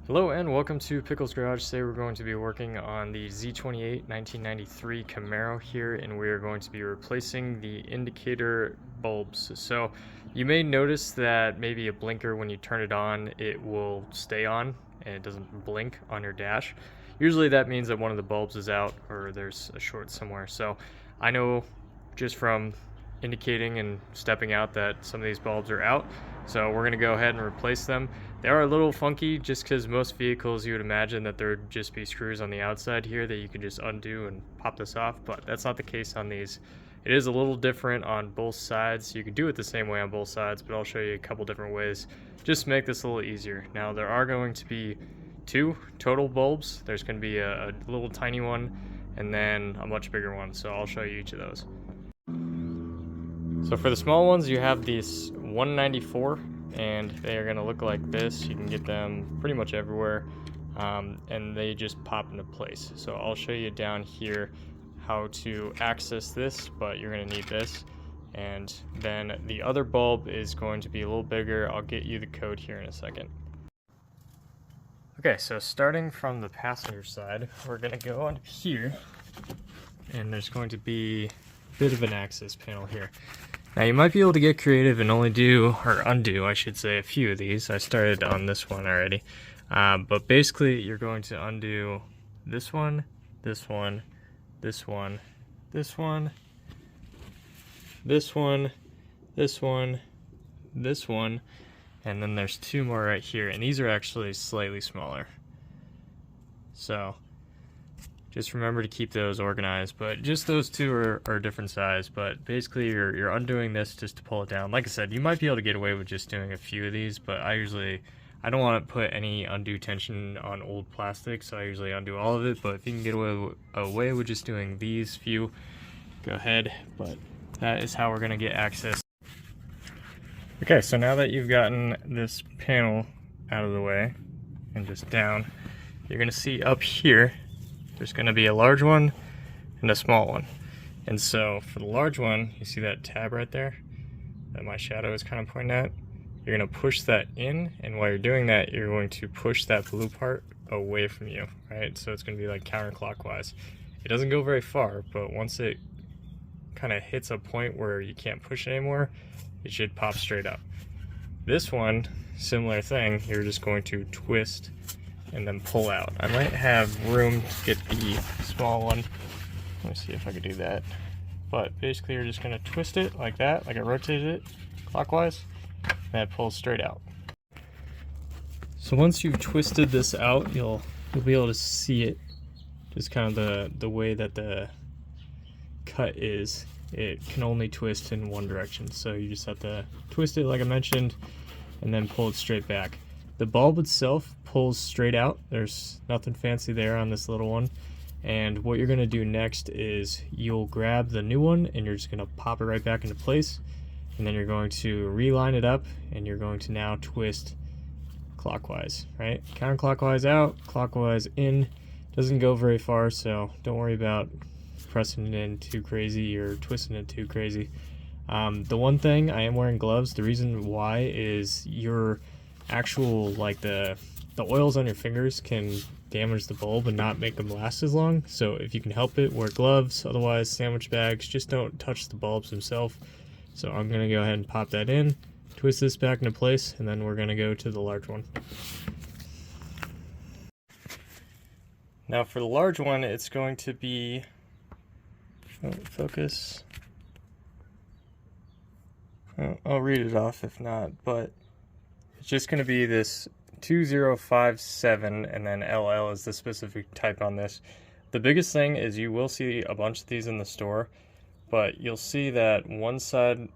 Hello and welcome to Pickles Garage. Today we're going to be working on the Z28 1993 Camaro here, and we are going to be replacing the indicator bulbs. So you may notice that maybe a blinker, when you turn it on, it will stay on and it doesn't blink on your dash. Usually that means that one of the bulbs is out or there's a short somewhere. So I know just from indicating and stepping out that some of these bulbs are out. So we're gonna go ahead and replace them. They are a little funky just because most vehicles you would imagine that there would just be screws on the outside here that you could just undo and pop this off, but that's not the case on these. It is a little different on both sides. You can do it the same way on both sides, but I'll show you a couple different ways just to make this a little easier. Now there are going to be two total bulbs. There's going to be a little tiny one and then a much bigger one, so I'll show you each of those. So for the small ones, you have these 194, and they are going to look like this. You can get them pretty much everywhere, and they just pop into place. So I'll show you down here how to access this, but you're going to need this. And then the other bulb is going to be a little bigger. I'll get you the code here in a second. Okay, so starting from the passenger side, we're going to go on here, and there's going to be a bit of an access panel here. Now you might be able to get creative and only do, or undo I should say, a few of these. I started on this one already. But basically you're going to undo this one, this one, this one, this one, this one, this one, this one, and then there's two more right here, and these are actually slightly smaller. So just remember to keep those organized, but just those two are a different size. But basically you're undoing this just to pull it down. Like I said, you might be able to get away with just doing a few of these, but I don't want to put any undue tension on old plastic, so I usually undo all of it. But if you can get away with just doing these few, go ahead. But that is how we're going to get access. Okay, so now that you've gotten this panel out of the way and just down, you're going to see up here there's going to be a large one and a small one. And so for the large one, you see that tab right there that my shadow is kind of pointing at? You're going to push that in, and while you're doing that, you're going to push that blue part away from you, right? So it's going to be like counterclockwise. It doesn't go very far, but once it kind of hits a point where you can't push anymore, it should pop straight up. This one, similar thing, you're just going to twist and then pull out. I might have room to get the small one. Let me see if I could do that. But basically you're just gonna twist it like that, like I rotated it clockwise, and it pulls straight out. So once you've twisted this out, you'll be able to see it, just kind of the way that the cut is. It can only twist in one direction, so you just have to twist it like I mentioned and then pull it straight back. The bulb itself pulls straight out. There's nothing fancy there on this little one. And what you're going to do next is you'll grab the new one and you're just going to pop it right back into place. And then you're going to reline it up and you're going to now twist clockwise, right? Counterclockwise out, clockwise in. Doesn't go very far, so don't worry about pressing it in too crazy or twisting it too crazy. The one thing, I am wearing gloves. The reason why is your actual, like the oils on your fingers can damage the bulb and not make them last as long. So if you can help it, wear gloves. Otherwise, sandwich bags. Just don't touch the bulbs themselves. So I'm gonna go ahead and pop that in, twist this back into place, and then we're gonna go to the large one. Now for the large one, it's going to be, focus. I'll read it off if not, but it's just going to be this 2057, and then LL is the specific type on this. The biggest thing is you will see a bunch of these in the store, but you'll see that one side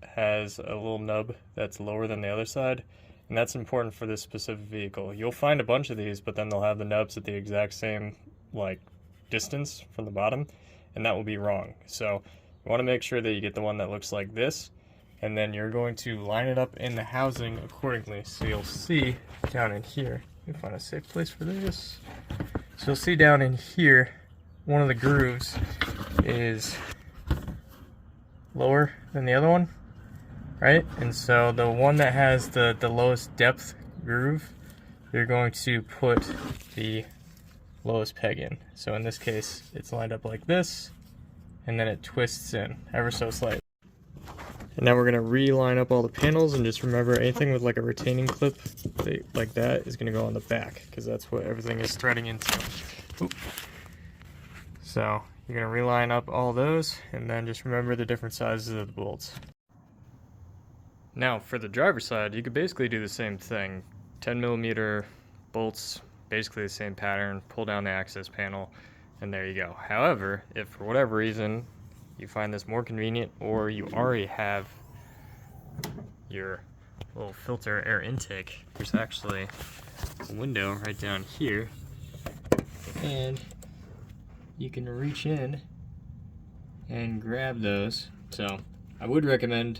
has a little nub that's lower than the other side, and that's important for this specific vehicle. You'll find a bunch of these, but then they'll have the nubs at the exact same distance from the bottom, and that will be wrong. So you want to make sure that you get the one that looks like this, and then you're going to line it up in the housing accordingly. So you'll see down in here, let me find a safe place for this. So you'll see down in here, one of the grooves is lower than the other one, right? And so the one that has the lowest depth groove you're going to put the lowest peg in. So in this case, it's lined up like this, and then it twists in ever so slightly. And now we're gonna re-line up all the panels, and just remember anything with like a retaining clip like that is gonna go on the back, because that's what everything is threading into. Oop. So you're gonna reline up all those, and then just remember the different sizes of the bolts. Now for the driver's side, you could basically do the same thing. 10mm bolts, basically the same pattern, pull down the access panel, and there you go. However, if for whatever reason you find this more convenient, or you already have your little filter air intake, there's actually a window right down here, and you can reach in and grab those. So I would recommend,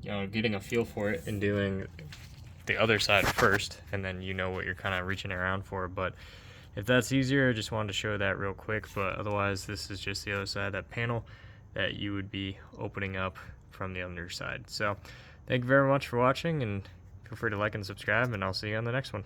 you know, getting a feel for it and doing the other side first, and then you know what you're kind of reaching around for. But if that's easier, I just wanted to show that real quick. But otherwise, this is just the other side of that panel that you would be opening up from the underside. So thank you very much for watching, and feel free to like and subscribe, and I'll see you on the next one.